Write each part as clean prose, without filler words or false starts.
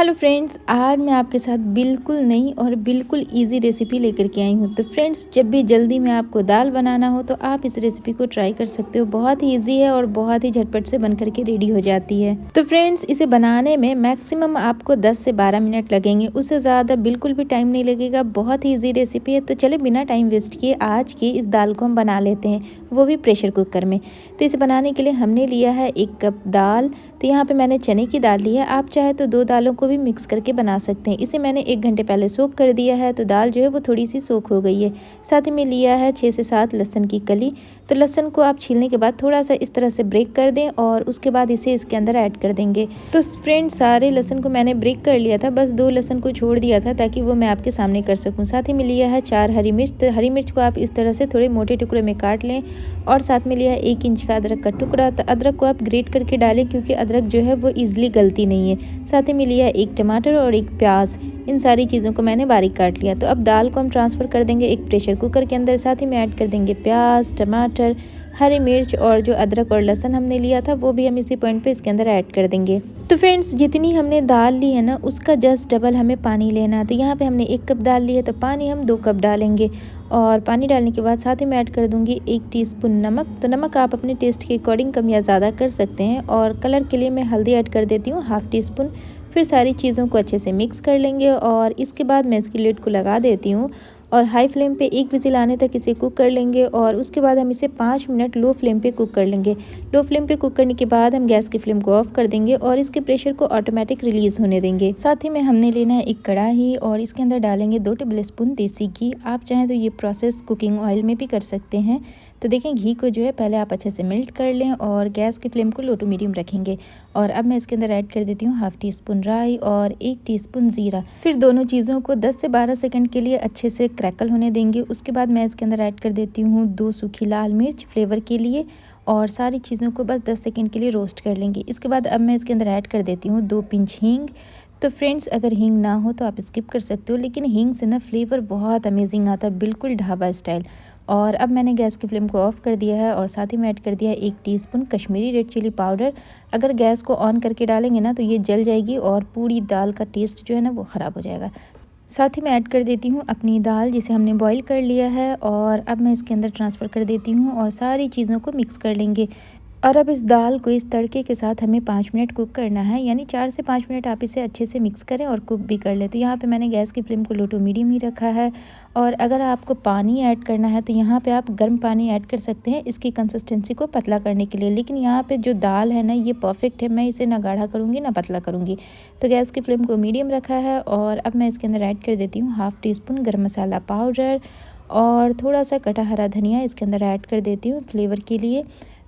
Hello friends, आज मैं आपके साथ बिल्कुल नई और बिल्कुल इजी रेसिपी लेकर के आई हूँ। तो फ्रेंड्स, जब भी जल्दी में आपको दाल बनाना हो तो आप इस रेसिपी को ट्राई कर सकते हो। बहुत ही इजी है और बहुत ही झटपट से बन करके रेडी हो जाती है। तो फ्रेंड्स, इसे बनाने में मैक्सिमम आपको 10 से 12 मिनट लगेंगे, उससे ज़्यादा बिल्कुल भी टाइम नहीं लगेगा। बहुत ही ईजी रेसिपी है। तो चले बिना टाइम वेस्ट किए आज की इस दाल को हम बना लेते हैं, वो भी प्रेशर कुकर में। तो इसे बनाने के लिए हमने लिया है 1 कप दाल। तो यहाँ पे मैंने चने की दाल ली है। आप चाहे तो 2 दालों को भी मिक्स करके बना सकते हैं। इसे मैंने 1 घंटे पहले सोक कर दिया है, तो दाल जो है वो थोड़ी सी सोक हो गई है। साथ ही में लिया है 6 से 7 लहसुन की कली। तो लहसुन को आप छीलने के बाद थोड़ा सा इस तरह से ब्रेक कर दें और उसके बाद इसे इसके अंदर ऐड कर देंगे। तो फ्रेंड्स, सारे लहसुन को मैंने ब्रेक कर लिया था, बस 2 लहसुन को छोड़ दिया था ताकि वो मैं आपके सामने कर सकूँ। साथ ही में लिया है 4 हरी मिर्च। तो हरी मिर्च को आप इस तरह से थोड़े मोटे टुकड़े में काट लें। और साथ में लिया है 1 इंच का अदरक का टुकड़ा। तो अदरक को आप ग्रेट करके डालें क्योंकि अदरक जो है वो ईजिली गलती नहीं है। साथ ही में लिया 1 टमाटर और 1 प्याज। इन सारी चीज़ों को मैंने बारीक काट लिया। तो अब दाल को हम ट्रांसफ़र कर देंगे एक प्रेशर कुकर के अंदर। साथ ही में ऐड कर देंगे प्याज, टमाटर, हरी मिर्च और जो अदरक और लहसुन हमने लिया था वो भी हम इसी पॉइंट पे इसके अंदर ऐड कर देंगे। तो फ्रेंड्स, जितनी हमने दाल ली है ना उसका जस्ट डबल हमें पानी लेना है। तो यहाँ पे हमने 1 कप दाल ली है तो पानी हम 2 कप डालेंगे। और पानी डालने के बाद साथ ही मैं ऐड कर दूँगी 1 टीस्पून नमक। तो नमक आप अपने टेस्ट के अकॉर्डिंग कम या ज़्यादा कर सकते हैं। और कलर के लिए मैं हल्दी ऐड कर देती हूँ ½ टीस्पून। फिर सारी चीज़ों को अच्छे से मिक्स कर लेंगे और इसके बाद मैं इसकी लिड को लगा देती हूँ और हाई फ्लेम पे 1 विजिल आने तक इसे कुक कर लेंगे। और उसके बाद हम इसे 5 मिनट लो फ्लेम पे कुक कर लेंगे। लो फ्लेम पे कुक करने के बाद हम गैस की फ्लेम को ऑफ कर देंगे और इसके प्रेशर को ऑटोमेटिक रिलीज़ होने देंगे। साथ ही में हमने लेना है एक कढ़ाई और इसके अंदर डालेंगे 2 टेबलस्पून देसी घी। आप चाहें तो ये प्रोसेस कुकिंग ऑयल में भी कर सकते हैं। तो देखें, घी को जो है पहले आप अच्छे से मेल्ट कर लें और गैस की फ्लेम को लो टू मीडियम रखेंगे। और अब मैं इसके अंदर ऐड कर देती हूँ ½ टीस्पून राई और 1 टीस्पून ज़ीरा। फिर दोनों चीज़ों को 10 से 12 सेकंड के लिए अच्छे से क्रैकल होने देंगे। उसके बाद मैं इसके अंदर ऐड कर देती हूँ 2 सूखी लाल मिर्च फ्लेवर के लिए। और सारी चीज़ों को बस 10 सेकंड के लिए रोस्ट कर लेंगे। इसके बाद अब मैं इसके अंदर ऐड कर देती हूँ 2 पिंच हींग। तो फ्रेंड्स, अगर हींग ना हो तो आप स्किप कर सकते हो, लेकिन हींग से ना फ्लेवर बहुत अमेजिंग आता है, बिल्कुल ढाबा स्टाइल। और अब मैंने गैस की फ्लेम को ऑफ कर दिया है और साथ ही में ऐड कर दिया है 1 teaspoon Kashmiri red chilli powder. अगर गैस को ऑन करके डालेंगे ना तो ये जल जाएगी और पूरी दाल का टेस्ट जो है ना वो ख़राब हो जाएगा। साथ ही मैं ऐड कर देती हूँ अपनी दाल जिसे हमने बॉईल कर लिया है और अब मैं इसके अंदर ट्रांसफ़र कर देती हूँ और सारी चीज़ों को मिक्स कर लेंगे। और अब इस दाल को इस तड़के के साथ हमें 5 मिनट कुक करना है, यानी 4 से 5 मिनट आप इसे अच्छे से मिक्स करें और कुक भी कर लें। तो यहाँ पे मैंने गैस की फ्लेम को लो टू मीडियम ही रखा है। और अगर आपको पानी ऐड करना है तो यहाँ पे आप गर्म पानी ऐड कर सकते हैं इसकी कंसिस्टेंसी को पतला करने के लिए। लेकिन यहाँ पे जो दाल है ना ये परफेक्ट है, मैं इसे ना गाढ़ा करूँगी ना पतला करूँगी। तो गैस की फ्लेम को मीडियम रखा है और अब मैं इसके अंदर ऐड कर देती हूँ ½ टीस्पून गर्म मसाला पाउडर और थोड़ा सा कटा हरा धनिया इसके अंदर ऐड कर देती हूँ फ्लेवर के लिए।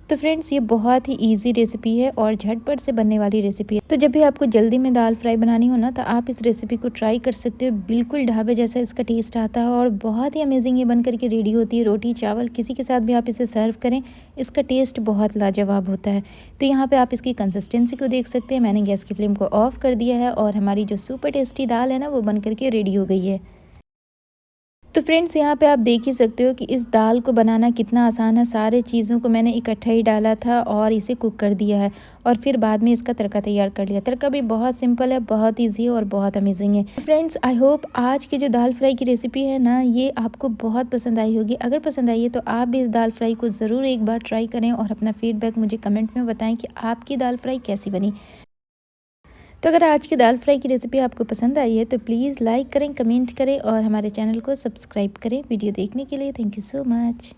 तो फ्रेंड्स, ये बहुत ही इजी रेसिपी है और झटपट से बनने वाली रेसिपी है। तो जब भी आपको जल्दी में दाल फ्राई बनानी हो ना तो आप इस रेसिपी को ट्राई कर सकते हो। बिल्कुल ढाबे जैसा इसका टेस्ट आता है और बहुत ही अमेजिंग ये बन करके रेडी होती है। रोटी चावल किसी के साथ भी आप इसे सर्व करें, इसका टेस्ट बहुत लाजवाब होता है। तो यहाँ पर आप इसकी कंसिस्टेंसी को देख सकते हैं। मैंने गैस की फ्लेम को ऑफ कर दिया है और हमारी जो सुपर टेस्टी दाल है ना वो बन करके रेडी हो गई है। तो फ्रेंड्स, यहाँ पे आप देख ही सकते हो कि इस दाल को बनाना कितना आसान है। सारे चीज़ों को मैंने इकट्ठा ही डाला था और इसे कुक कर दिया है और फिर बाद में इसका तड़का तैयार कर लिया। तड़का भी बहुत सिंपल है, बहुत इजी है और बहुत अमेजिंग है। फ्रेंड्स, आई होप आज की जो दाल फ्राई की रेसिपी है ना ये आपको बहुत पसंद आई होगी। अगर पसंद आई है तो आप भी इस दाल फ्राई को ज़रूर एक बार ट्राई करें और अपना फीडबैक मुझे कमेंट में बताएं कि आपकी दाल फ्राई कैसी बनी। तो अगर आज की दाल फ्राई की रेसिपी आपको पसंद आई है तो प्लीज़ लाइक करें, कमेंट करें और हमारे चैनल को सब्सक्राइब करें। वीडियो देखने के लिए थैंक यू सो मच।